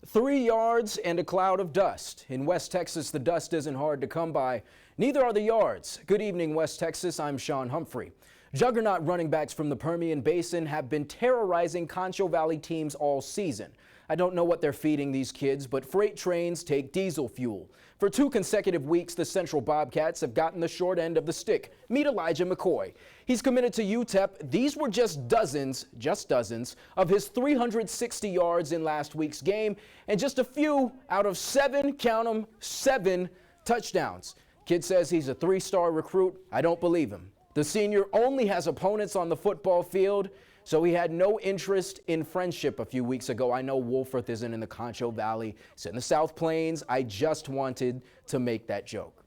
3 yards and a cloud of dust. In West Texas, the dust isn't hard to come by. Neither are the yards. Good evening, West Texas. I'm Sean Humphrey. Juggernaut running backs from the Permian Basin have been terrorizing Concho Valley teams all season. I don't know what they're feeding these kids, but freight trains take diesel fuel. For 2 consecutive weeks, the Central Bobcats have gotten the short end of the stick. Meet Elijah McCoy. He's committed to UTEP. These were just dozens of his 360 yards in last week's game, and just a few out of 7, count them, 7 touchdowns. Kid says he's a 3-star recruit. I don't believe him. The senior only has opponents on the football field, so he had no interest in friendship a few weeks ago. I know Wolforth isn't in the Concho Valley. It's in the South Plains. I just wanted to make that joke.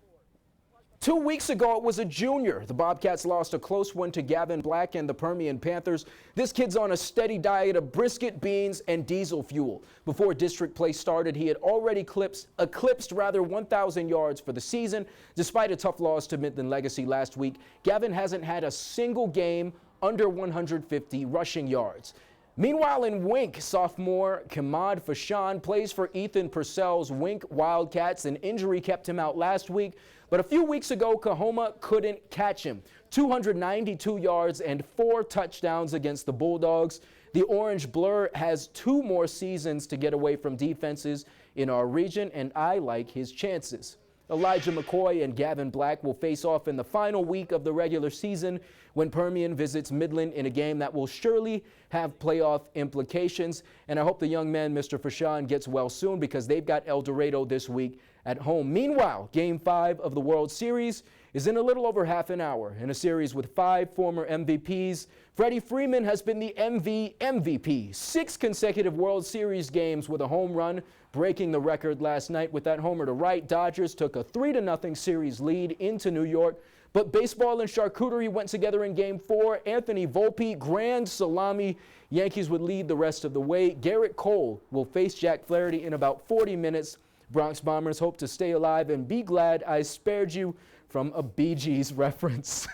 2 weeks ago, it was a junior. The Bobcats lost a close one to Gavin and the Permian Panthers. This kid's on a steady diet of brisket, beans, and diesel fuel. Before district play started, he had already eclipsed 1,000 yards for the season. Despite a tough loss to Midland Legacy last week, Gavin hasn't had a single game under 150 rushing yards. Meanwhile, in Wink, sophomore Kemyd Faciane plays for Ethan Purcell's Wink Wildcats. An injury kept him out last week, but a few weeks ago, Kahoma couldn't catch him. 292 yards and 4 touchdowns against the Bulldogs. The Orange Blur has 2 more seasons to get away from defenses in our region, and I like his chances. Elijah McCoy and Gavin Black will face off in the final week of the regular season when Permian visits Midland in a game that will surely have playoff implications. And I hope the young man, Mr. Faciane, gets well soon because they've got El Dorado this week at home. Meanwhile, Game 5 of the World Series is in a little over half an hour. In a series with 5 former MVPs, Freddie Freeman has been the MVP. 6 consecutive World Series games with a home run, breaking the record last night with that homer to right. Dodgers took a 3-0 series lead into New York. But baseball and charcuterie went together in Game 4. Anthony Volpe, grand salami. Yankees would lead the rest of the way. Garrett Cole will face Jack Flaherty in about 40 minutes. Bronx Bombers hope to stay alive and be glad I spared you from a Bee Gees reference.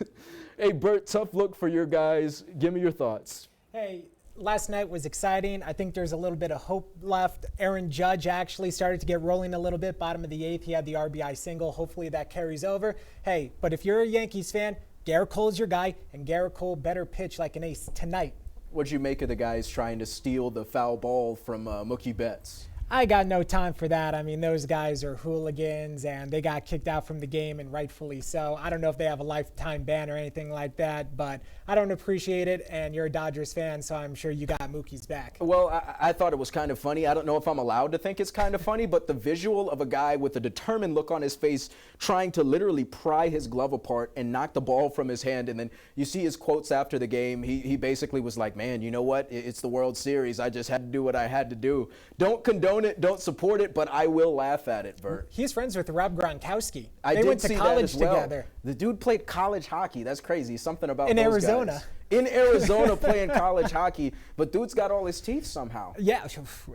Hey, Bert, tough look for your guys. Give me your thoughts. Hey, last night was exciting. I think there's a little bit of hope left. Aaron Judge actually started to get rolling a little bit. Bottom of the 8th, he had the RBI single. Hopefully that carries over. Hey, but if you're a Yankees fan, Garrett Cole's your guy, and Garrett Cole better pitch like an ace tonight. What'd you make of the guys trying to steal the foul ball from Mookie Betts? I got no time for that. I mean, those guys are hooligans, and they got kicked out from the game, and rightfully so. I don't know if they have a lifetime ban or anything like that, but I don't appreciate it, and you're a Dodgers fan, so I'm sure you got Mookie's back. Well, I thought it was kind of funny. I don't know if I'm allowed to think it's kind of funny, but the visual of a guy with a determined look on his face trying to literally pry his glove apart and knock the ball from his hand, and then you see his quotes after the game. He basically was like, man, you know what? It's the World Series. I just had to do what I had to do. Don't condone it, don't support it, but I will laugh at it, Bert. He's friends with Rob Gronkowski. They went to college well. together. The dude played college hockey. That's crazy. Something about in those Arizona. Guys. In Arizona playing college hockey, but dude's got all his teeth somehow. Yeah.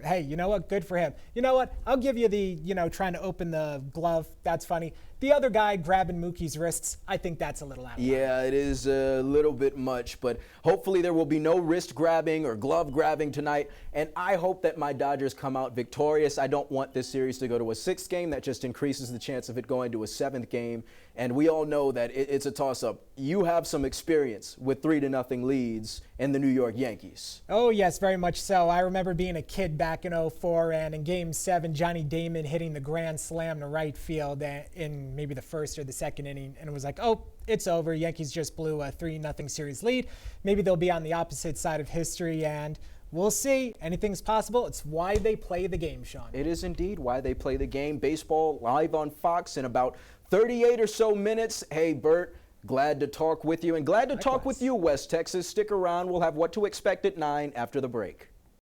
Hey, you know what? Good for him. You know what? I'll give you the, trying to open the glove. That's funny. The other guy grabbing Mookie's wrists, I think that's a little out of line. Yeah, it is a little bit much, but hopefully there will be no wrist grabbing or glove grabbing tonight, and I hope that my Dodgers come out victorious. I don't want this series to go to a 6th game. That just increases the chance of it going to a 7th game, and we all know that it's a toss-up. You have some experience with 3-0 leads in the New York Yankees. Oh, yes, very much so. I remember being a kid back in 04, and in Game 7, Johnny Damon hitting the grand slam to right field in maybe the 1st or the 2nd inning, and it was like, oh, it's over. Yankees just blew a 3-0 series lead. Maybe they'll be on the opposite side of history, and we'll see. Anything's possible. It's why they play the game, Sean. It is indeed why they play the game. Baseball live on Fox in about 38 or so minutes. Hey, Bert, glad to talk with you, and glad to talk with you, West Texas. Stick around. We'll have what to expect at 9 after the break.